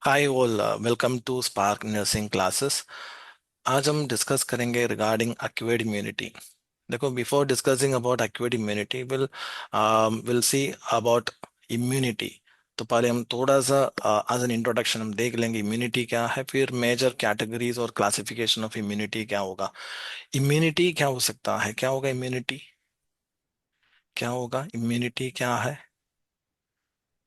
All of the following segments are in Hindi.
Hi all, welcome to spark nursing classes. आज हम डिस्कस करेंगे रिगार्डिंग एक्वायर्ड इम्यूनिटी। देखो, before discussing about acquired immunity will see about immunity. तो पहले हम थोड़ा सा एज एन इंट्रोडक्शन हम देख लेंगे इम्यूनिटी क्या है, फिर मेजर कैटेगरीज और क्लासिफिकेशन ऑफ इम्यूनिटी क्या होगा। इम्यूनिटी क्या हो सकता है, क्या होगा इम्यूनिटी, क्या होगा इम्यूनिटी, क्या है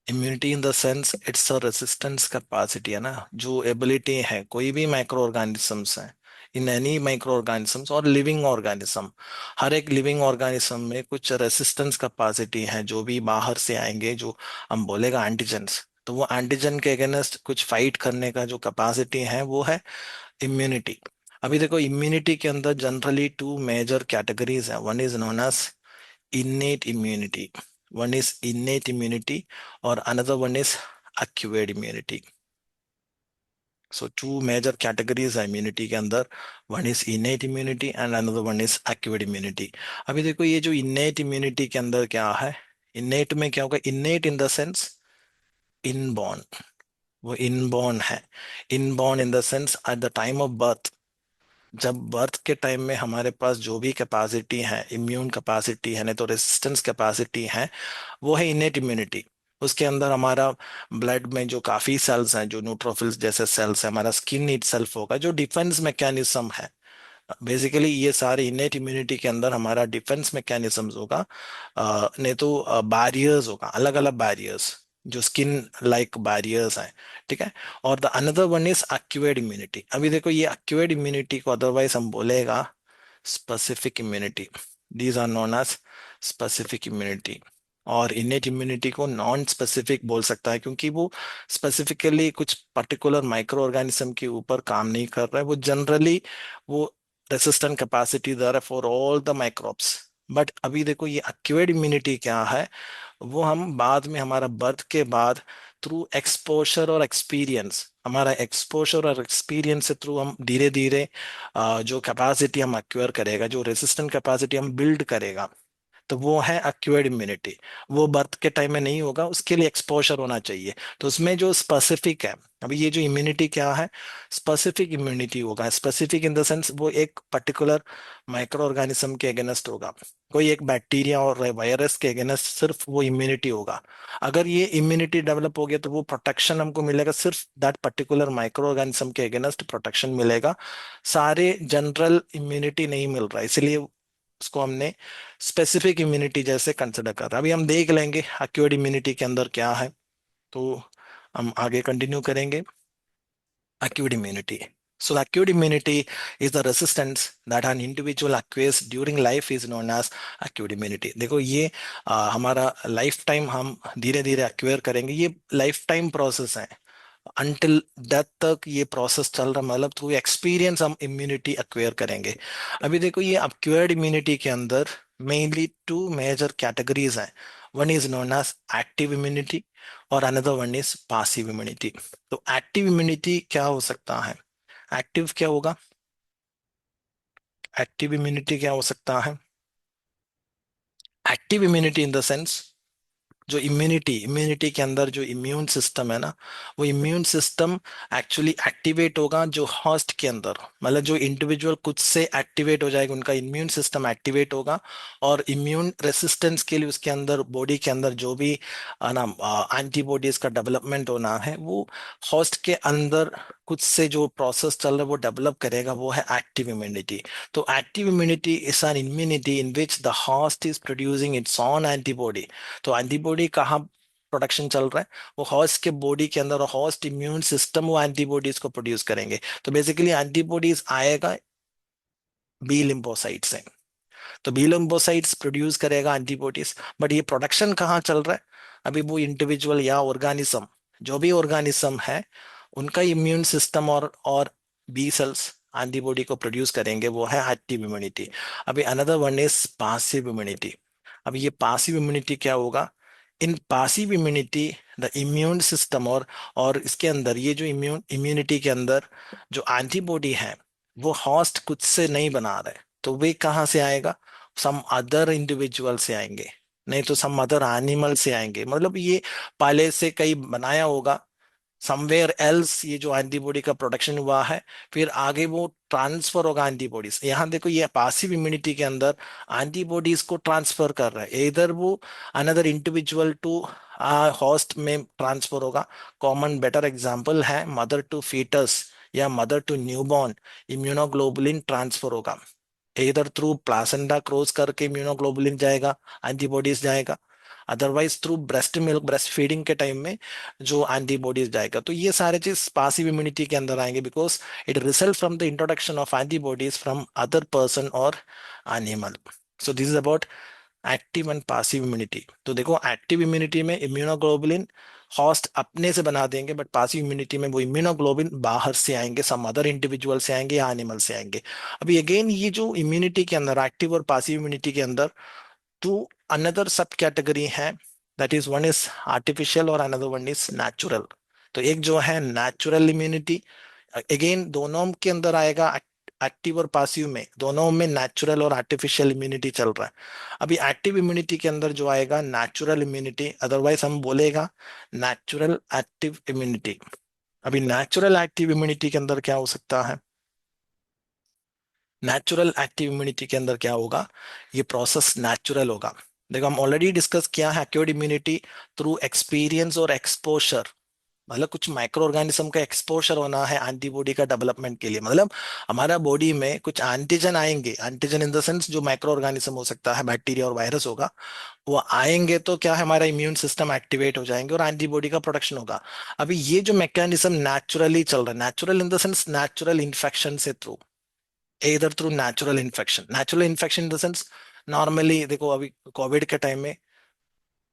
immunity? In the sense it's a resistance capacity, है ना, जो एबिलिटी है कोई भी माइक्रो ऑर्गेनिजम्स है, इन एनी माइक्रो ऑर्गेनिजम्स और लिविंग ऑर्गेनिज्म, हर एक लिविंग ऑर्गेनिज्म में कुछ रेसिस्टेंस कैपेसिटी है जो भी बाहर से आएंगे, जो हम बोलेगा एंटीजेंस, तो वो एंटीजन के अगेंस्ट कुछ फाइट करने का जो कैपेसिटी है वो है इम्यूनिटी। अभी देखो, इम्यूनिटी के अंदर जनरली टू मेजर कैटेगरीज है। One is known as innate immunity, one is innate immunity or another one is acquired immunity. So two major categories है immunity के अंदर, one is innate immunity and another one is acquired immunity. अभी देखो, ये जो innate immunity के अंदर क्या है, innate में क्या होगा, innate in the sense inborn, वो inborn है। inborn in the sense at the time of birth, जब बर्थ के टाइम में हमारे पास जो भी कैपेसिटी है, इम्यून कैपेसिटी है, नहीं तो रेसिस्टेंस कैपेसिटी है, वो है इनेट इम्यूनिटी। उसके अंदर हमारा ब्लड में जो काफी सेल्स हैं, जो न्यूट्रोफिल्स जैसे सेल्स है, हमारा स्किन इट सेल्फ होगा जो डिफेंस मैकेनिज्म है। बेसिकली ये सारे इनेट इम्यूनिटी के अंदर हमारा डिफेंस मैकेनिज्म्स होगा, नहीं तो बैरियर्स होगा, अलग अलग बैरियर्स जो स्किन लाइक बैरियर्स हैं। ठीक है। और the another one is acquired immunity. अभी देखो, ये एक्वायर्ड इम्यूनिटी को अदरवाइज हम बोलेगा specific immunity. These are known as specific immunity. और इनेट इम्यूनिटी को नॉन स्पेसिफिक बोल सकता है, क्योंकि वो स्पेसिफिकली कुछ पर्टिकुलर माइक्रो ऑर्गेनिज्म के ऊपर काम नहीं कर रहा है, वो जनरली वो रेसिस्टेंट कैपेसिटी दे रहा है for all the microbes. But अभी देखो, ये एक्वायर्ड इम्यूनिटी क्या है, वो हम बाद में हमारा बर्थ के बाद थ्रू एक्सपोजर और एक्सपीरियंस, हमारा एक्सपोजर और एक्सपीरियंस से थ्रू हम धीरे धीरे जो कैपेसिटी हम एक्वायर करेगा, जो रेसिस्टेंट कैपेसिटी हम बिल्ड करेगा, तो वो है एक्वायर्ड इम्यूनिटी। वो बर्थ के टाइम में नहीं होगा, उसके लिए एक्सपोजर होना चाहिए। तो उसमें जो स्पेसिफिक है, अभी ये जो इम्यूनिटी क्या है, स्पेसिफिक इम्यूनिटी होगा। स्पेसिफिक इन द सेंस वो एक पर्टिकुलर माइक्रो ऑर्गेनिज्म के अगेंस्ट होगा, कोई एक बैक्टीरिया और वायरस के अगेंस्ट सिर्फ वो इम्यूनिटी होगा। अगर ये इम्यूनिटी डेवलप हो गया तो वो प्रोटेक्शन हमको मिलेगा, सिर्फ दैट पर्टिकुलर माइक्रो ऑर्गेनिज्म के अगेंस्ट प्रोटेक्शन मिलेगा, सारे जनरल इम्यूनिटी नहीं मिल रहा है, इसलिए उसको हमने स्पेसिफिक इम्यूनिटी जैसे कंसिडर कर रहे हैं। अभी हम देख लेंगे एक्यूर्ड इम्यूनिटी के अंदर क्या है, तो हम आगे कंटिन्यू करेंगे। Acute immunity. So the acute immunity is the resistance that an individual acquires during life is known as acute immunity. देखो, ये हमारा लाइफ टाइम हम धीरे धीरे एक्वायर करेंगे, ये लाइफ टाइम प्रोसेस है, अनटिल डेथ तक ये प्रोसेस चल रहा, मतलब थ्रू एक्सपीरियंस हम इम्यूनिटी एक्वायर करेंगे। अभी देखो, ये एक्वायर्ड इम्यूनिटी के अंदर मेनली टू मेजर कैटेगरीज हैं। One is known as active immunity और another one is passive immunity. तो एक्टिव इम्यूनिटी क्या हो सकता है, एक्टिव क्या होगा, एक्टिव इम्यूनिटी क्या हो सकता है, active immunity in the sense जो इम्यूनिटी, इम्यूनिटी के अंदर जो इम्यून सिस्टम है ना, वो इम्यून सिस्टम एक्चुअली एक्टिवेट होगा जो हॉस्ट के अंदर, मतलब जो इंडिविजुअल खुद से एक्टिवेट हो जाएगा, उनका इम्यून सिस्टम एक्टिवेट होगा। और इम्यून रेसिस्टेंस के लिए उसके अंदर, बॉडी के अंदर जो भी ना एंटीबॉडीज का डेवलपमेंट होना है, वो हॉस्ट के अंदर खुद से जो प्रोसेस चल रहा है वो डेवलप करेगा, वो है एक्टिव इम्यूनिटी। तो active immunity is an immunity in which the host is producing it's on antibody. तो एंटीबॉडी कहाँ प्रोडक्शन चल रहा है, वो हॉस्ट के बॉडी के अंदर, और हॉस्ट इम्यून सिस्टम वो एंटीबॉडीज को प्रोड्यूस करेंगे। तो बेसिकली एंटीबॉडीज आएगा बी लिम्फोसाइट से, तो बी लिम्फोसाइट्स प्रोड्यूस करेगा एंटीबॉडीज। बट ये प्रोडक्शन कहाँ चल रहा है, अभी वो इंडिविजुअल या ऑर्गेनिज्म, जो भी ऑर्गेनिज्म है, उनका इम्यून सिस्टम और बी सेल्स एंटीबॉडी को प्रोड्यूस करेंगे, वो है एक्टिव इम्यूनिटी। अभी another one is passive immunity. अब ये पासिव इम्यूनिटी क्या होगा, in passive immunity the immune system और इसके अंदर ये जो इम्यूनिटी के अंदर जो एंटीबॉडी है, वो हॉस्ट खुद से नहीं बना रहे, तो वे कहाँ से आएगा, सम अदर इंडिविजुअल से आएंगे, नहीं तो सम अदर एनिमल से आएंगे। मतलब ये पहले से कहीं बनाया होगा, समवेयर एल्स ये जो एंटीबॉडी का प्रोडक्शन हुआ है, फिर आगे वो ट्रांसफर होगा एंटीबॉडीज। यहाँ देखो ये पासिव इम्यूनिटी के अंदर एंटीबॉडीज को ट्रांसफर कर रहा है, इधर वो अनदर इंडिविजुअल टू होस्ट में ट्रांसफर होगा। कॉमन बेटर एग्जांपल है मदर टू फीटस या mother to newborn, immunoglobulin transfer होगा, इधर थ्रू प्लासेंटा क्रॉस करके इम्यूनोग्लोबुलिन जाएगा, एंटीबॉडीज जाएगा, otherwise through breast milk breast feeding के टाइम में जो एंटीबॉडीज जाएगा। तो ये सारे चीज पासिव इम्यूनिटी के अंदर आएंगे, because it result from the introduction of antibodies from other person और animal. So this is about active and passive immunity. तो देखो एक्टिव इम्यूनिटी में इम्यूनोग्लोबुलिन होस्ट अपने से बना देंगे, बट पासिव इम्यूनिटी में वो इम्यूनोग्लोबुलिन बाहर से आएंगे, सम अदर इंडिविजुअल से आएंगे या एनिमल से आएंगे। अभी अगेन ये जो इम्यूनिटी के अंदर एक्टिव और पासिव इम्यूनिटी के अंदर टू अनदर सब कैटेगरी है, that is one is artificial और अनदर वन इज नेचुरल। तो एक जो है नेचुरल इम्यूनिटी, अगेन दोनों के अंदर आएगा, एक्टिव और पासिव में दोनों में नेचुरल और आर्टिफिशियल इम्यूनिटी चल रहा है। अभी एक्टिव इम्यूनिटी के अंदर जो आएगा नेचुरल इम्यूनिटी, अदरवाइज हम बोलेगा नेचुरल एक्टिव इम्यूनिटी। अभी नेचुरल एक्टिव इम्यूनिटी के अंदर क्या हो सकता है, नेचुरल एक्टिव इम्यूनिटी के अंदर क्या होगा, ये प्रोसेस नेचुरल होगा। देखो हम ऑलरेडी डिस्कस किया है एक्वायर्ड इम्यूनिटी थ्रू एक्सपीरियंस और एक्सपोजर, मतलब कुछ माइक्रो ऑर्गेनिज्म का एक्सपोजर होना है एंटीबॉडी का डेवलपमेंट के लिए। मतलब हमारा बॉडी में कुछ एंटीजन आएंगे, एंटीजन इन द सेंस जो माइक्रो ऑर्गेनिज्म हो सकता है, बैक्टीरिया और वायरस होगा, वो आएंगे तो क्या है, हमारा इम्यून सिस्टम एक्टिवेट हो जाएंगे और एंटीबॉडी का प्रोडक्शन होगा। अभी ये जो मैकेनिज्म नेचुरली चल रहा है, natural in the sense natural infection से थ्रू, इधर through natural infection in the sense, normally देखो अभी कोविड के टाइम में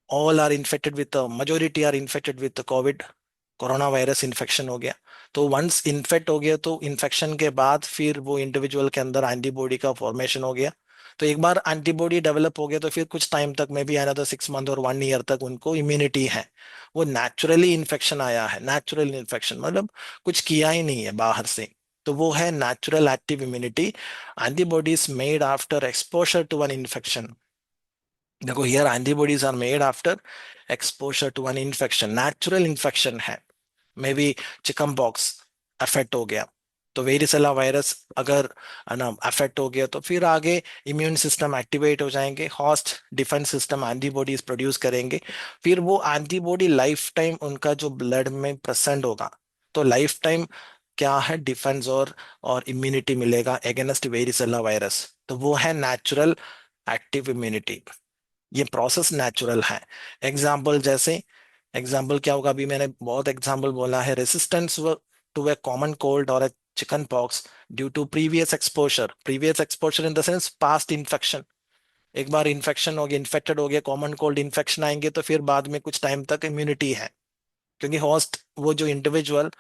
all are infected with, majority are infected with COVID, corona virus infection हो गया। तो वंस इन्फेक्ट हो गया तो इन्फेक्शन के बाद फिर वो इंडिविजुअल के अंदर एंटीबॉडी का फॉर्मेशन हो गया। तो एक बार एंटीबॉडी डेवलप हो गया तो फिर कुछ टाइम तक में भी अनदर 6 मंथ और 1 ईयर तक उनको इम्यूनिटी है। वो नेचुरली इन्फेक्शन आया है, नेचुरल इन्फेक्शन मतलब कुछ किया ही नहीं है बाहर से, तो वो है natural active immunity, antibodies made after exposure to one infection. देखो here antibodies are made after exposure to one infection, natural infection है, maybe chickenpox affect हो गया, तो वेरिसेला वायरस अगर है ना अफेक्ट हो गया तो फिर आगे इम्यून सिस्टम एक्टिवेट हो जाएंगे, host defence system antibodies produce करेंगे, फिर वो एंटीबॉडी लाइफ टाइम उनका जो ब्लड में प्रेजेंट होगा, तो लाइफ टाइम क्या है डिफेंस और इम्यूनिटी मिलेगा अगेंस्ट वेरिसेला वायरस। तो वो है नेचुरल एक्टिव इम्यूनिटी, ये प्रोसेस नेचुरल है। एग्जाम्पल जैसे, एग्जाम्पल क्या होगा, अभी मैंने बहुत एग्जाम्पल बोला है, resistance to a common cold और a chickenpox due to previous exposure in the sense past infection. एक बार इन्फेक्शन हो गया, इन्फेक्टेड हो गया, कॉमन कोल्ड इन्फेक्शन आएंगे तो फिर बाद में कुछ टाइम तक इम्यूनिटी है, क्योंकि होस्ट वो जो इंडिविजुअल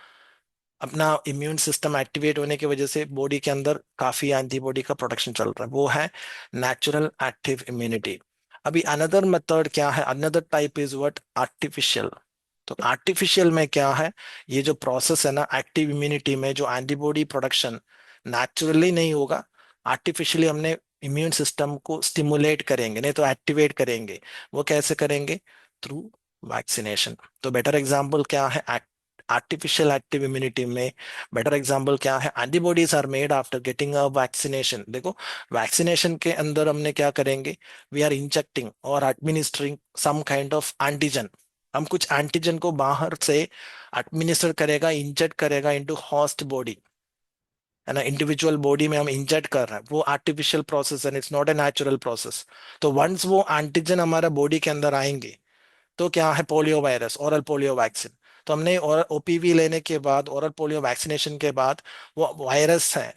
अपना इम्यून सिस्टम एक्टिवेट होने की वजह से बॉडी के अंदर काफी एंटीबॉडी का प्रोडक्शन चल रहा है, वो है नेचुरल एक्टिव इम्यूनिटी। अभी अनदर मेथड क्या है, another type is what artificial. तो आर्टिफिशियल में क्या है, ये जो प्रोसेस है ना एक्टिव इम्यूनिटी में, जो एंटीबॉडी प्रोडक्शन नेचुरली नहीं होगा, आर्टिफिशियली हमने इम्यून सिस्टम को स्टिमुलेट करेंगे, नहीं तो एक्टिवेट करेंगे। वो कैसे करेंगे, थ्रू वैक्सीनेशन। तो बेटर एग्जांपल क्या है, आर्टिफिशियल एक्टिव इम्यूनिटी में बेटर एग्जांपल क्या है, antibodies are made after getting a vaccination. देखो वैक्सीनेशन के अंदर हमने क्या करेंगे, वी आर इंजेक्टिंग और administering some kind of antigen, हम कुछ एंटीजन को बाहर से एडमिनिस्टर करेगा, इंजेक्ट करेगा इनटू होस्ट बॉडी, है ना, इंडिविजुअल बॉडी में हम इंजेक्ट कर रहे हैं, वो आर्टिफिशियल प्रोसेस है, it's not a natural process. तो वंस वो एंटीजन हमारा बॉडी के अंदर आएंगे तो क्या है, polio virus, oral polio vaccine. तो हमने और ओपीवी लेने के बाद, ओरल पोलियो वैक्सीनेशन के बाद, वो वायरस है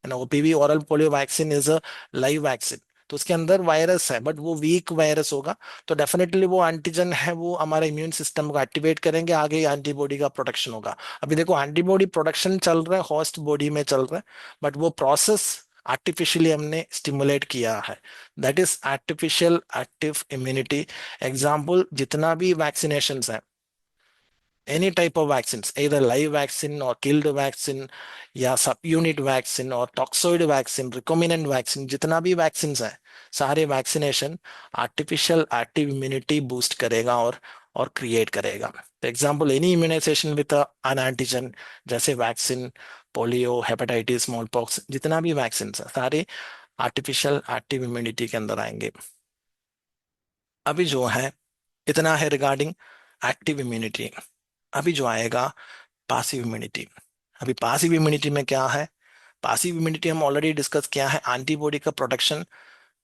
ना, OPV oral polio vaccine is a live vaccine, तो उसके अंदर वायरस है बट वो वीक वायरस होगा, तो डेफिनेटली वो एंटीजन है, वो हमारे इम्यून सिस्टम को एक्टिवेट करेंगे, आगे एंटीबॉडी का प्रोडक्शन होगा। अभी देखो एंटीबॉडी प्रोडक्शन चल रहा है, होस्ट बॉडी में चल रहा है, बट वो प्रोसेस आर्टिफिशियली हमने स्टिमुलेट किया है, that is artificial active immunity. Example जितना भी वैक्सीनेशन है, एनी टाइप ऑफ वैक्सीन, इधर लाइव वैक्सीन और किल्ड वैक्सीन या सब यूनिट वैक्सीन और टॉक्सोइड वैक्सीन, रिकॉम्बिनेंट वैक्सीन, जितना भी वैक्सीन है, सारे vaccination artificial active immunity boost करेगा और और क्रिएट करेगा। तो example any immunisation with an antigen, जैसे vaccine, polio, hepatitis, smallpox, जितना भी वैक्सीन है सारे आर्टिफिशियल एक्टिव इम्यूनिटी के अंदर आएंगे। अभी जो है इतना है रिगार्डिंग एक्टिव इम्यूनिटी। अभी जो आएगा पासिव इम्यूनिटी। अभी पासिव इम्यूनिटी में क्या है? पासिव इम्यूनिटी हम ऑलरेडी डिस्कस किया है, एंटीबॉडी का प्रोडक्शन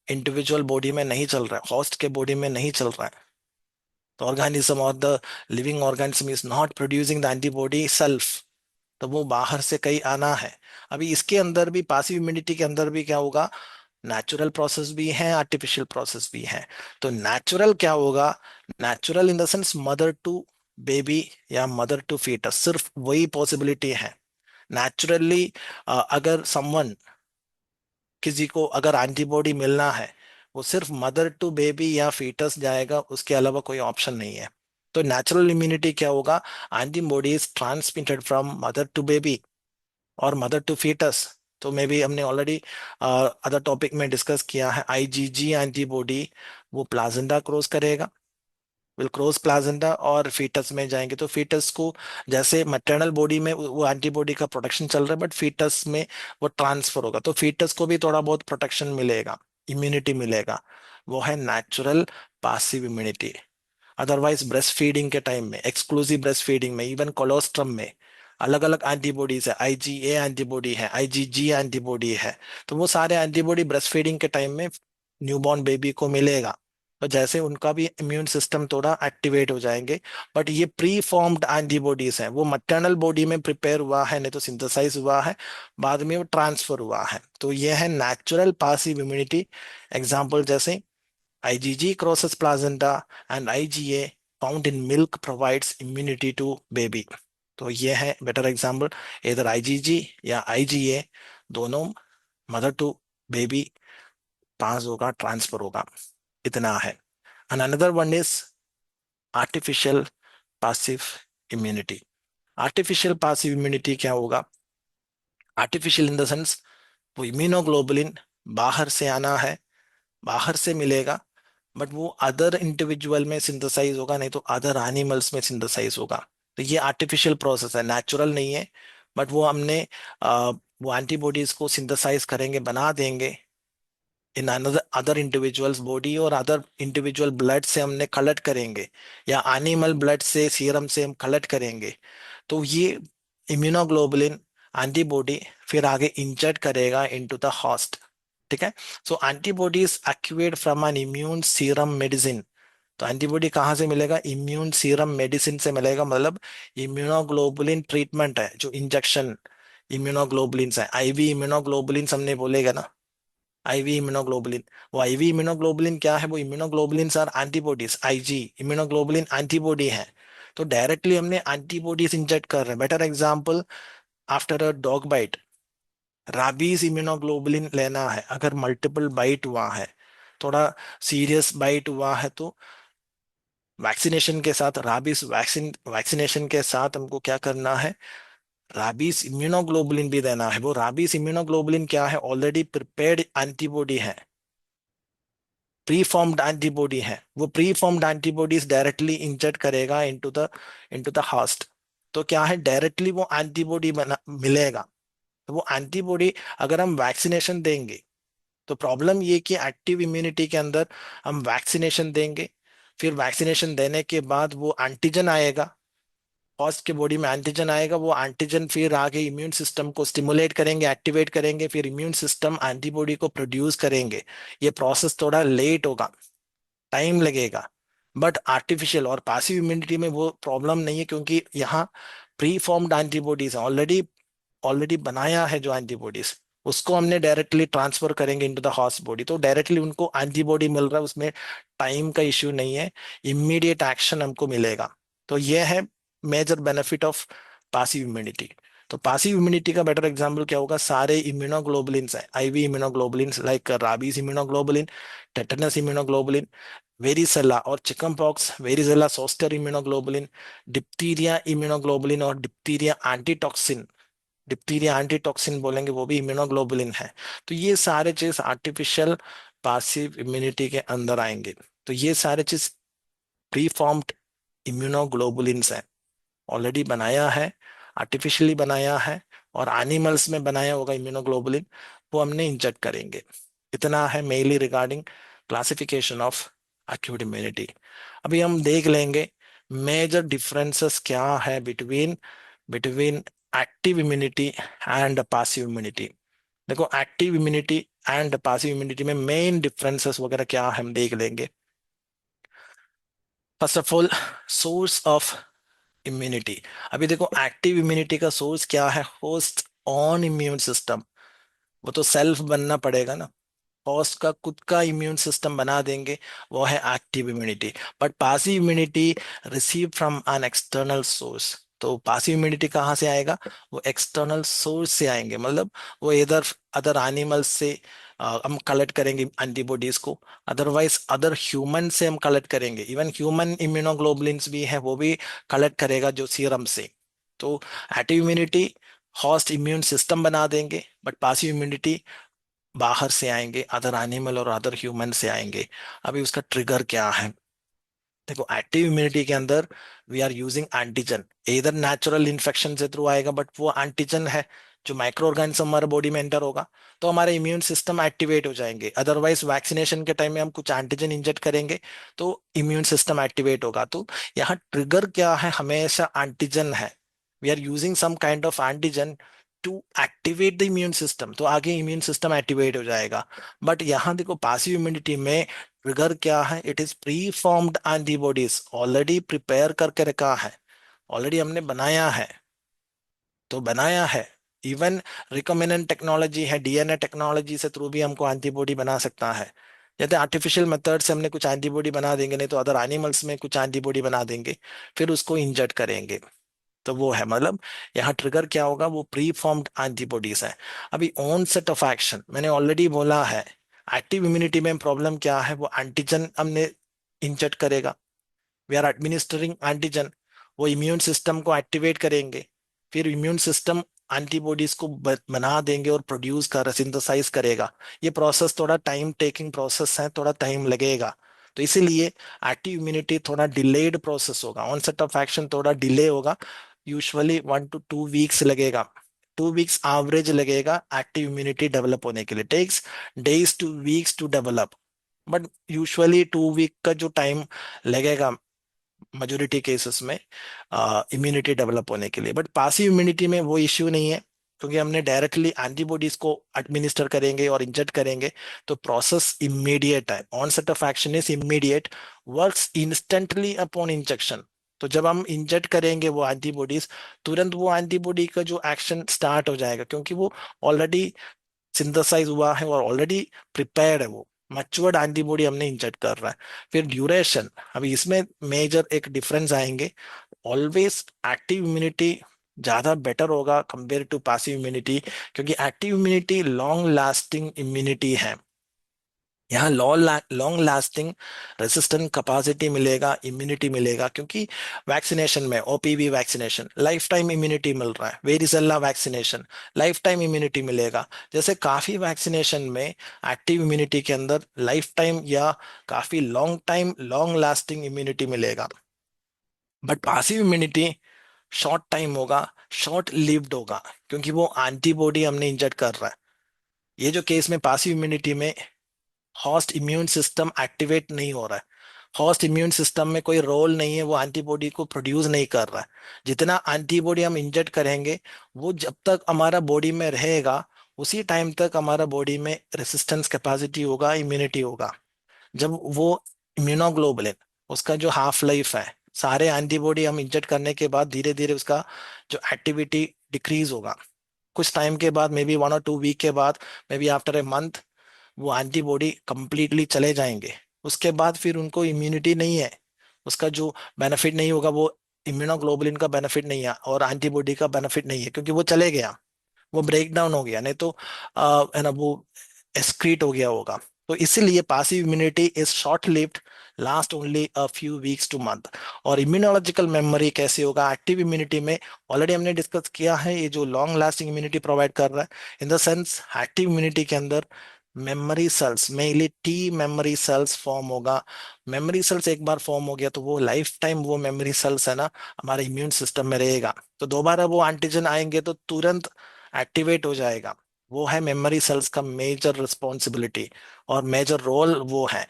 इंडिविजुअल बॉडी में नहीं चल रहा है, होस्ट के बॉडी में नहीं चल रहा है। तो ऑर्गेनिज्म और the living organism is not producing the antibody self, तो वो बाहर से कहीं आना है। अभी इसके अंदर भी पासिव इम्यूनिटी के अंदर भी क्या होगा? नेचुरल प्रोसेस भी है, आर्टिफिशियल प्रोसेस भी है। तो नेचुरल क्या होगा? Natural in the sense mother to baby या मदर टू फीटस, सिर्फ वही पॉसिबिलिटी है नेचुरली। अगर समवन, किसी को अगर एंटीबॉडी मिलना है, वो सिर्फ मदर टू बेबी या फीटस जाएगा, उसके अलावा कोई ऑप्शन नहीं है। तो नेचुरल इम्यूनिटी क्या होगा? Antibody is transmitted from mother to baby और मदर टू फीटस। तो मे बी हमने ऑलरेडी अदर टॉपिक में डिस्कस किया है, आईजीजी एंटीबॉडी वो प्लाजेंटा क्रॉस करेगा, विल क्रॉस प्लाजेंटा और फीटस में जाएंगे। तो फीटस को, जैसे मैटरनल बॉडी में वो एंटीबॉडी का प्रोटेक्शन चल रहा है, बट फीटस में वो ट्रांसफर होगा, तो फीटस को भी थोड़ा बहुत प्रोटेक्शन मिलेगा, इम्यूनिटी मिलेगा। वो है natural passive immunity. Otherwise breast feeding के टाइम में, एक्सक्लूसिव ब्रेस्ट फीडिंग में, इवन कोलोस्ट्रम में अलग अलग एंटीबॉडीज है, आईजीए एंटीबॉडी है, आईजीजी एंटीबॉडी है। तो वो सारे एंटीबॉडी ब्रेस्ट फीडिंग के टाइम में न्यूबॉर्न बेबी को मिलेगा, तो जैसे उनका भी इम्यून सिस्टम थोड़ा एक्टिवेट हो जाएंगे। बट ये प्री फॉर्म्ड एंटीबॉडीज हैं, वो मटर्नल बॉडी में प्रिपेयर हुआ है, नहीं तो सिंथेसाइज हुआ है, बाद में वो ट्रांसफर हुआ है। तो ये है नेचुरल पासिव इम्यूनिटी। एग्जाम्पल जैसे IgG crosses placenta and IgA found in milk provides immunity to baby। तो ये है बेटर एग्जाम्पल, इधर IgG या IgA दोनों मदर टू बेबी पास होगा, ट्रांसफर होगा, इतना है। And another one is artificial passive immunity. Artificial passive immunity क्या होगा? आर्टिफिशियल इन द सेंस वो इम्यूनोग्लोबुलिन बाहर से आना है, बाहर से मिलेगा, बट वो अदर इंडिविजुअल में सिंथेसाइज होगा, नहीं तो अदर एनिमल्स में सिंथेसाइज होगा। तो ये आर्टिफिशियल प्रोसेस है, नेचुरल नहीं है। बट वो हमने वो एंटीबॉडीज को सिंथेसाइज करेंगे, बना देंगे in another other individuals body, और अदर इंडिविजुअल ब्लड से हमने कलेक्ट करेंगे, या एनिमल ब्लड से, सीरम से हम कलेक्ट करेंगे। तो ये इम्यूनोग्लोबुलिन एंटीबॉडी फिर आगे इंजेक्ट करेगा इनटू द होस्ट। ठीक है। So antibodies acquired from an immune serum medicine. तो एंटीबॉडी कहाँ से मिलेगा? इम्यून सीरम मेडिसिन से मिलेगा, मतलब इम्यूनोग्लोबुलिन ट्रीटमेंट है जो इंजेक्शन इम्यूनोग्लोबुलिन है, आईवी इम्यूनोग्लोबुलिन हमने बोलेगा ना, आईवी इम्यूनोग्लोबुलिन। वो आईवी इम्यूनोग्लोबुलिन क्या है? वो immunoglobulin are antibodies, Ig immunoglobulin antibody है। तो डायरेक्टली हमने एंटीबॉडीज इंजेक्ट कर रहे हैं। Better example, after a dog bite, rabies immunoglobulin लेना है। अगर मल्टीपल बाइट हुआ है, थोड़ा सीरियस बाइट हुआ है, तो वैक्सीनेशन के साथ, राबीज वैक्सीनेशन के साथ हमको क्या करना है? राबीज इम्यूनोग्लोबुलिन भी देना है। वो राबीज इम्यूनोग्लोबुलिन क्या है? ऑलरेडी प्रिपेयर्ड एंटीबॉडी है, प्री फॉर्म्ड एंटीबॉडी है। वो pre formed antibodies directly inject करेगा इनटू द होस्ट। तो क्या है? डायरेक्टली वो एंटीबॉडी बना मिलेगा। तो वो एंटीबॉडी अगर हम वैक्सीनेशन देंगे, तो प्रॉब्लम ये कि एक्टिव इम्यूनिटी के अंदर हम वैक्सीनेशन देंगे, फिर वैक्सीनेशन देने के बाद वो एंटीजन आएगा, होस्ट के बॉडी में एंटीजन आएगा, वो एंटीजन फिर आगे इम्यून सिस्टम को स्टिमुलेट करेंगे, एक्टिवेट करेंगे, फिर इम्यून सिस्टम एंटीबॉडी को प्रोड्यूस करेंगे। ये प्रोसेस थोड़ा लेट होगा, टाइम लगेगा। बट आर्टिफिशियल और पासिव इम्यूनिटी में वो प्रॉब्लम नहीं है, क्योंकि यहाँ प्री फॉर्म्ड एंटीबॉडीज है, ऑलरेडी ऑलरेडी बनाया है जो एंटीबॉडीज, उसको हमने डायरेक्टली ट्रांसफर करेंगे इनटू द हॉस्ट बॉडी, तो डायरेक्टली उनको एंटीबॉडी मिल रहा है, उसमें टाइम का इश्यू नहीं है, इमीडिएट एक्शन हमको मिलेगा। तो ये है major benefit of passive immunity. तो पासिव इम्यूनिटी का बेटर एग्जांपल क्या होगा? सारे इम्यूनोग्लोबुलिन्स है, IV immunoglobulins like rabies immunoglobulin, tetanus immunoglobulin, varicella और chickenpox, varicella zoster immunoglobulin, diphtheria immunoglobulin और डिप्थीरिया एंटीटॉक्सिन, डिप्थीरिया एंटीटॉक्सिन बोलेंगे, वो भी इम्यूनोग्लोबुलिन है। तो ये सारे चीज आर्टिफिशियल पासिव इम्यूनिटी के अंदर आएंगे। तो ये सारे चीज प्री फॉर्म्ड इम्यूनोग्लोबुलिन्स हैं, ऑलरेडी बनाया है, आर्टिफिशियली बनाया है, और एनिमल्स में बनाया होगा इम्यूनोग्लोबुलिन, वो हमने इंजेक्ट करेंगे। इतना है mainly regarding classification of acute immunity. अभी हम देख लेंगे मेजर डिफरेंसेस क्या है between between active immunity and passive immunity. देखो active immunity and passive immunity में मेन डिफरेंसेस वगैरह क्या है हम देख लेंगे। First of all, source of immunity. अभी देखो एक्टिव इम्यूनिटी का सोर्स क्या है, होस्ट ऑन इम्यून सिस्टम। वो तो सेल्फ बनना पड़ेगा ना, होस्ट का खुद का इम्यून सिस्टम बना देंगे, वो है active immunity. But passive immunity receive from an external source. तो पासिव इम्यूनिटी कहाँ से आएगा, वो एक्सटर्नल सोर्स से आएंगे, मतलब वो इधर अदर एनिमल्स से हम कलेक्ट करेंगे एंटीबॉडीज को, अदरवाइज अदर ह्यूमन से हम कलेक्ट करेंगे। इवन ह्यूमन इम्यूनोग्लोबुलिन्स भी है, वो भी कलेक्ट करेगा जो सीरम से। तो active immunity host immune system बना देंगे, बट पासिव इम्यूनिटी बाहर से आएंगे, अदर एनिमल और अदर ह्यूमन से आएंगे। अभी उसका ट्रिगर क्या है, देखो एक्टिव इम्यूनिटी के अंदर वी आर यूजिंग एंटीजन, इधर नेचुरल इन्फेक्शन से थ्रू आएगा, बट वो एंटीजन है जो माइक्रो ऑर्गेनिज्म हमारे बॉडी में एंटर होगा, तो हमारे इम्यून सिस्टम एक्टिवेट हो जाएंगे। अदरवाइज वैक्सीनेशन के टाइम में हम कुछ एंटीजन इंजेक्ट करेंगे तो इम्यून सिस्टम एक्टिवेट होगा। तो यहाँ ट्रिगर क्या है, हमेशा एंटीजन है। We are using some kind of antigen to activate the immune system, तो आगे इम्यून सिस्टम एक्टिवेट हो जाएगा। बट यहाँ देखो पासिव इम्यूनिटी में ट्रिगर क्या है, it is pre formed antibodies, already prepare करके रखा है, ऑलरेडी हमने बनाया है। तो बनाया है, इवन रिकॉम्बिनेंट टेक्नोलॉजी है, डीएनए टेक्नोलॉजी से थ्रू भी हमको एंटीबॉडी बना सकता है। जैसे आर्टिफिशियल मेथड से हमने कुछ एंटीबॉडी बना देंगे, नहीं तो अदर एनिमल्स में कुछ एंटीबॉडी बना देंगे, फिर उसको इंजेक्ट करेंगे। तो वो है, मतलब यहाँ ट्रिगर क्या होगा, वो प्री फॉर्म्ड एंटीबॉडीज है। अभी ऑन सेट ऑफ एक्शन मैंने ऑलरेडी बोला है, एक्टिव इम्यूनिटी में प्रॉब्लम क्या है, वो एंटीजन हमने इंजेक्ट करेगा, वी आर एडमिनिस्टरिंग एंटीजन, वो इम्यून सिस्टम को एक्टिवेट करेंगे, फिर इम्यून सिस्टम एंटीबॉडीज को बना देंगे और प्रोड्यूस कर सिंथेसाइज करेगा। ये प्रोसेस थोड़ा टाइम टेकिंग प्रोसेस है, थोड़ा टाइम लगेगा। तो इसीलिए एक्टिव इम्यूनिटी थोड़ा डिलेड प्रोसेस होगा, ऑनसेट ऑफ एक्शन थोड़ा डिले होगा, यूजुअली 1 to 2 वीक्स लगेगा। 2 वीक्स एवरेज लगेगा एक्टिव इम्यूनिटी डेवलप होने के लिए, takes days to weeks to develop. But usually 2 week का जो टाइम लगेगा मेजोरिटी केसेस में इम्यूनिटी डेवलप होने के लिए। बट पासिव इम्यूनिटी में वो इश्यू नहीं है, क्योंकि हमने डायरेक्टली एंटीबॉडीज को एडमिनिस्टर करेंगे और इंजेक्ट करेंगे, तो प्रोसेस इमीडिएट है, onset of action is immediate, works instantly upon injection. तो जब हम इंजेक्ट करेंगे वो एंटीबॉडीज, तुरंत वो एंटीबॉडी का जो एक्शन स्टार्ट हो जाएगा, क्योंकि वो ऑलरेडी सिंथेसाइज हुआ है और ऑलरेडी प्रिपेयर्ड है, वो मैच्योर्ड एंटीबॉडी हमने इंजेक्ट कर रहा है। फिर ड्यूरेशन, अभी इसमें मेजर एक डिफरेंस आएंगे। ऑलवेज एक्टिव इम्यूनिटी ज्यादा बेटर होगा कंपेयर टू पैसिव इम्यूनिटी, क्योंकि active immunity long lasting immunity है। यहाँ लॉन्ग लास्टिंग रेसिस्टेंट कैपेसिटी मिलेगा, इम्यूनिटी मिलेगा, क्योंकि वैक्सीनेशन में OPV vaccination life time immunity मिल रहा है, varicella vaccination life time immunity मिलेगा। जैसे काफी वैक्सीनेशन में एक्टिव इम्यूनिटी के अंदर लाइफ टाइम या काफी long time long lasting immunity मिलेगा। But passive immunity short time होगा, शॉर्ट लिव्ड होगा, क्योंकि वो एंटीबॉडी हमने इंजेक्ट कर रहा है। ये जो केस में पासिव इम्यूनिटी में होस्ट इम्यून सिस्टम एक्टिवेट नहीं हो रहा है, होस्ट इम्यून सिस्टम में कोई रोल नहीं है, वो एंटीबॉडी को प्रोड्यूस नहीं कर रहा है। जितना एंटीबॉडी हम इंजेक्ट करेंगे, वो जब तक हमारा बॉडी में रहेगा, उसी टाइम तक हमारा बॉडी में रेसिस्टेंस कैपेसिटी होगा, इम्यूनिटी होगा। जब वो इम्यूनोग्लोबुलिन, उसका जो हाफ लाइफ है, सारे एंटीबॉडी हम इंजेक्ट करने के बाद धीरे धीरे उसका जो एक्टिविटी डिक्रीज होगा, कुछ टाइम के बाद, मे बी 1 or 2 वीक के बाद, may be after a month, वो एंटीबॉडी कंप्लीटली चले जाएंगे। उसके बाद फिर उनको इम्यूनिटी नहीं है, उसका जो बेनिफिट नहीं होगा, वो इम्यूनोग्लोबुलिन का बेनिफिट नहीं है और एंटीबॉडी का बेनिफिट नहीं है, क्योंकि वो चले गया, वो ब्रेक डाउन हो गया, नहीं तो है ना, वो एक्सक्रीट हो गया होगा। तो इसीलिए passive immunity is short lived, last only a few weeks two month. और इम्यूनोलॉजिकल मेमोरी कैसे होगा एक्टिव इम्यूनिटी में, ऑलरेडी हमने डिस्कस किया है, ये जो लॉन्ग लास्टिंग इम्यूनिटी प्रोवाइड कर रहा है, इन द सेंस एक्टिव इम्यूनिटी के अंदर memory cells, mainly T memory cells form होगा। मेमोरी सेल्स एक बार फॉर्म हो गया तो वो लाइफ टाइम वो मेमोरी सेल्स है ना, हमारे इम्यून सिस्टम में रहेगा। तो दोबारा वो एंटीजन आएंगे तो तुरंत एक्टिवेट हो जाएगा। वो है मेमोरी सेल्स का मेजर रिस्पॉन्सिबिलिटी और मेजर रोल वो है।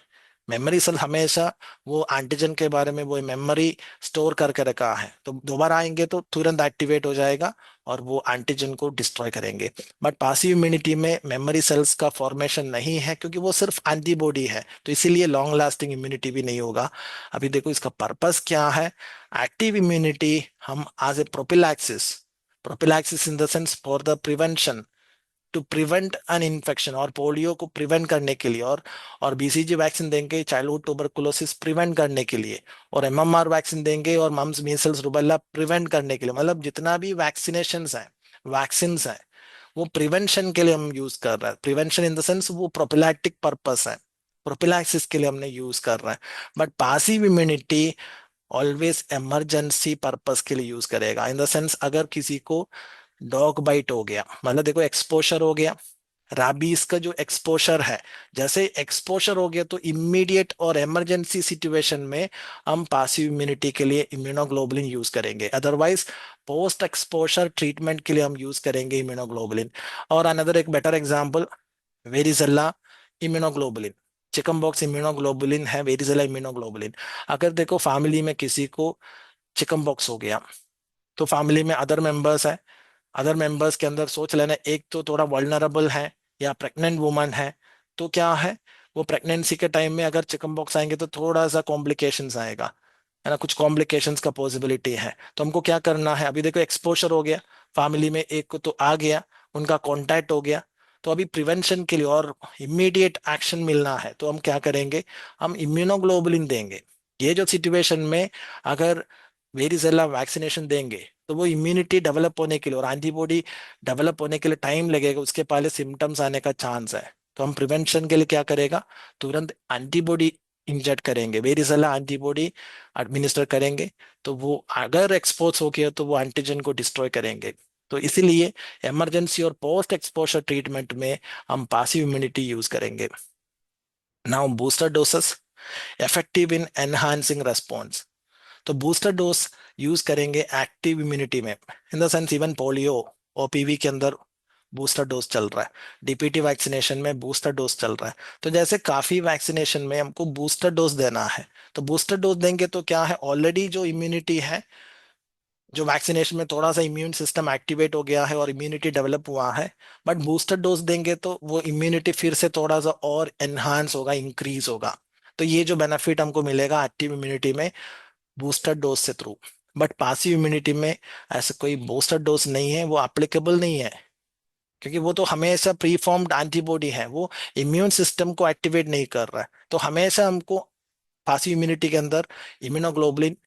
मेमोरी सेल हमेशा वो एंटीजन के बारे में वो मेमोरी स्टोर करके रखा है, तो दोबारा आएंगे तो तुरंत एक्टिवेट हो जाएगा और वो एंटीजन को डिस्ट्रॉय करेंगे। बट पासिव इम्यूनिटी में मेमोरी सेल्स का फॉर्मेशन नहीं है, क्योंकि वो सिर्फ एंटीबॉडी है, तो इसीलिए लॉन्ग लास्टिंग इम्यूनिटी भी नहीं होगा। अभी देखो इसका पर्पस क्या है। एक्टिव इम्यूनिटी हम as a prophylaxis, prophylaxis in the sense for the prevention, to prevent an infection, और पोलियो को प्रिवेंट करने के लिए, और बीसीजी वैक्सीन देंगे चाइल्डहुड ट्यूबरकुलोसिस प्रिवेंट करने के लिए, और एमएमआर वैक्सीन देंगे और मम्स मीसल्स रुबेला प्रिवेंट करने के लिए। मतलब जितना भी वैक्सीनेशन है, वैक्सीन है, वो प्रिवेंशन के लिए हम यूज कर रहे हैं। प्रिवेंशन इन द सेंस वो प्रोफिलैक्टिक पर्पस है, प्रोफिलैक्सिस के लिए हमने यूज कर रहे हैं। But passive immunity always emergency purpose के लिए यूज करेगा, इन द सेंस अगर किसी को डॉग बाइट हो गया, मतलब देखो एक्सपोजर हो गया, राबीज का जो एक्सपोजर है, जैसे एक्सपोजर हो गया तो इमीडिएट और इमरजेंसी सिचुएशन में हम पासिव इम्यूनिटी के लिए इम्यूनोग्लोबुलिन यूज करेंगे। अदरवाइज पोस्ट एक्सपोजर ट्रीटमेंट के लिए हम यूज करेंगे इम्यूनोग्लोबुलिन। और अनदर एक better example, varicella immunoglobulin, chicken pox immunoglobulin है, वेरिजेला इम्यूनोग्लोबुलिन। अगर देखो फैमिली में किसी को चिकन बॉक्स हो गया, तो फैमिली में अदर मेंबर्स है, अदर मेंबर्स के अंदर सोच लेना एक तो थोड़ा वल्नरेबल है या प्रेग्नेंट वुमन है, तो क्या है, वो प्रेगनेंसी के टाइम में अगर चिकन बॉक्स आएंगे तो थोड़ा सा कॉम्प्लिकेशंस आएगा, है ना, कुछ कॉम्प्लिकेशंस का पॉसिबिलिटी है। तो हमको क्या करना है, अभी देखो एक्सपोजर हो गया, फैमिली में एक को तो आ गया, उनका कांटेक्ट हो गया, तो अभी प्रिवेंशन के लिए और इमीडिएट एक्शन मिलना है, तो हम क्या करेंगे, हम इम्यूनोग्लोबुलिन देंगे। ये जो सिचुएशन में अगर वेरिजेला वैक्सीनेशन देंगे तो वो इम्यूनिटी डेवलप होने के लिए और एंटीबॉडी डेवलप होने के लिए टाइम लगेगा, उसके पहले सिम्टम्स आने का चांस है। तो हम प्रिवेंशन के लिए क्या करेगा, तुरंत एंटीबॉडी इंजेक्ट करेंगे, वेरिजेला एंटीबॉडी एडमिनिस्टर करेंगे। तो वो अगर एक्सपोज हो गया तो वो एंटीजन को डिस्ट्रॉय करेंगे। तो इसीलिए इमरजेंसी और पोस्ट एक्सपोजर ट्रीटमेंट में हम पासिव इम्यूनिटी यूज करेंगे। Now booster doses effective in enhancing response. तो बूस्टर डोज यूज करेंगे एक्टिव इम्यूनिटी में, इन the sense even polio OPV के अंदर बूस्टर डोज चल रहा है, डीपीटी वैक्सीनेशन में बूस्टर डोज चल रहा है। तो जैसे काफी वैक्सीनेशन में हमको बूस्टर डोज देना है, तो बूस्टर डोज देंगे तो क्या है, ऑलरेडी जो इम्यूनिटी है, जो वैक्सीनेशन में थोड़ा सा इम्यून सिस्टम एक्टिवेट हो गया है और इम्यूनिटी डेवलप हुआ है, बट बूस्टर डोज देंगे तो वो इम्यूनिटी फिर से थोड़ा सा और एनहांस होगा, इंक्रीज होगा। तो ये जो बेनिफिट हमको मिलेगा एक्टिव इम्यूनिटी में बूस्टर डोज से थ्रू। बट पासिव इम्यूनिटी में ऐसा कोई बूस्टर डोज नहीं है, वो एप्लीकेबल नहीं है, क्योंकि वो तो हमेशा प्री फॉर्म्ड एंटीबॉडी है, वो इम्यून सिस्टम को एक्टिवेट नहीं कर रहा है। तो हमेशा हमको पासिव इम्यूनिटी के अंदर इम्यूनोग्लोबुलिन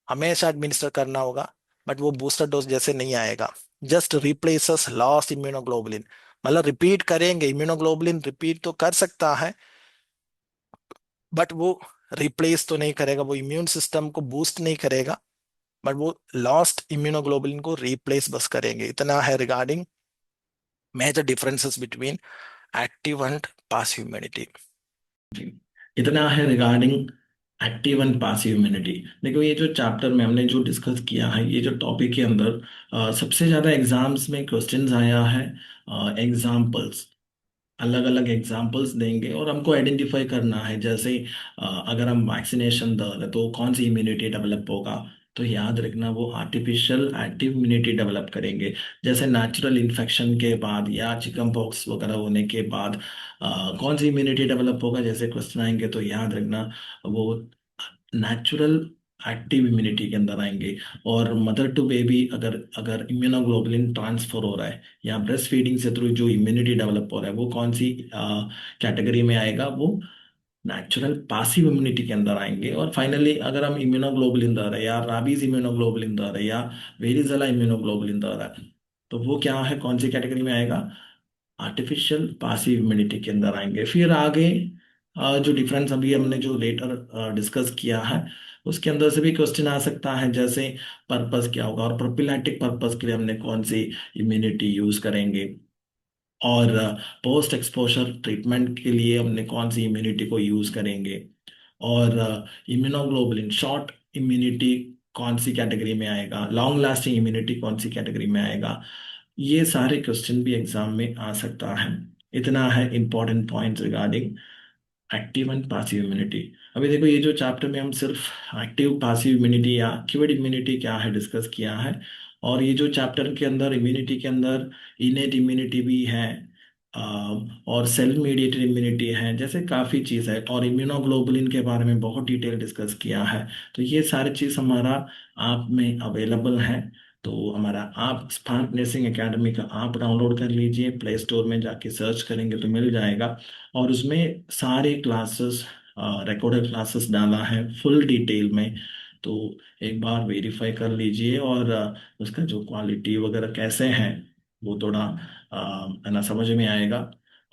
हमेशा एडमिनिस्टर करना होगा, बट वो बूस्टर डोज जैसे नहीं आएगा। जस्ट रिप्लेसेस लॉस्ट इम्यूनोग्लोबुलिन, मतलब रिपीट करेंगे, इम्यूनोग्लोबुलिन रिपीट तो कर सकता है, बट वो रिप्लेस तो नहीं करेगा, वो इम्यून सिस्टम को बूस्ट नहीं करेगा, बट वो लॉस्ट इम्यूनोग्लोबुलिन को रिप्लेस बस करेंगे। इतना है regarding major differences between active and passive immunity. जी, इतना है regarding active and passive immunity. देखो ये जो चैप्टर में हमने जो डिस्कस किया है, ये जो टॉपिक के अंदर सबसे ज़्यादा एग्जाम्स में क्वेश्चंस आया है एग्जाम्पल्स, अलग अलग एग्जाम्पल्स देंगे और हमको आइडेंटिफाई करना है। जैसे अगर हम वैक्सीनेशन दे रहे तो कौन सी इम्यूनिटी डेवलप होगा, तो याद रखना वो आर्टिफिशियल एक्टिव इम्यूनिटी डेवलप करेंगे। जैसे नेचुरल इन्फेक्शन के बाद या चिकन पॉक्स वगैरह होने के बाद कौन सी इम्यूनिटी डेवलप होगा, जैसे क्वेश्चन आएंगे तो याद रखना वो नेचुरल एक्टिव इम्यूनिटी के अंदर आएंगे। और मदर टू बेबी अगर अगर इम्यूनोग्लोबुलिन ट्रांसफर हो रहा है या ब्रेस्ट फीडिंग से थ्रू जो इम्यूनिटी डेवलप हो रहा है वो कौन सी कैटेगरी में आएगा, वो नेचुरल पासिव इम्यूनिटी के अंदर आएंगे। और फाइनली अगर हम इम्यूनोग्लोबुलिन दे रहे हैं या राबीज इम्यूनोग्लोबुलिन दे रहे हैं या वेरिजेला इम्यूनोग्लोबुलिन दे रहा है, तो वो क्या है, कौन सी कैटेगरी में आएगा, आर्टिफिशियल पासिव इम्यूनिटी के अंदर आएंगे। फिर आगे जो डिफरेंस अभी हमने जो लेटर डिस्कस किया है उसके अंदर से भी क्वेश्चन आ सकता है, जैसे पर्पस क्या होगा और प्रोफिलैक्टिक पर्पस के लिए हमने कौन सी इम्यूनिटी यूज करेंगे। और पोस्ट एक्सपोजर ट्रीटमेंट के लिए हमने कौन सी इम्यूनिटी को यूज़ करेंगे, और इम्यूनोग्लोबुलिन शॉर्ट इम्यूनिटी कौन सी कैटेगरी में आएगा, लॉन्ग लास्टिंग इम्यूनिटी कौन सी कैटेगरी में आएगा। ये सारे क्वेश्चन भी एग्जाम में आ सकता है। इतना है important point regarding active and passive immunity. अभी देखो ये जो चैप्टर में हम सिर्फ एक्टिव पासिव इम्यूनिटी या एक्टिवेट इम्यूनिटी क्या है डिस्कस किया है, और ये जो चैप्टर के अंदर इम्यूनिटी के अंदर इनेट इम्यूनिटी भी है, और सेल मीडिएटेड इम्यूनिटी है, जैसे काफ़ी चीज़ है, और इम्यूनोग्लोबुलिन के बारे में बहुत डिटेल डिस्कस किया है। तो ये सारी चीज़ हमारा ऐप में अवेलेबल है। तो हमारा आप स्पार्क नर्सिंग एकेडमी का ऐप डाउनलोड कर लीजिए, प्ले स्टोर में जाके सर्च करेंगे तो मिल जाएगा। और उसमें सारे क्लासेस, रिकॉर्डेड क्लासेस डाला है फुल डिटेल में। तो एक बार वेरीफाई कर लीजिए, और उसका जो क्वालिटी वगैरह कैसे है वो थोड़ा है ना समझ में आएगा,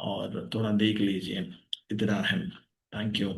और थोड़ा देख लीजिए। इतना है। Thank you.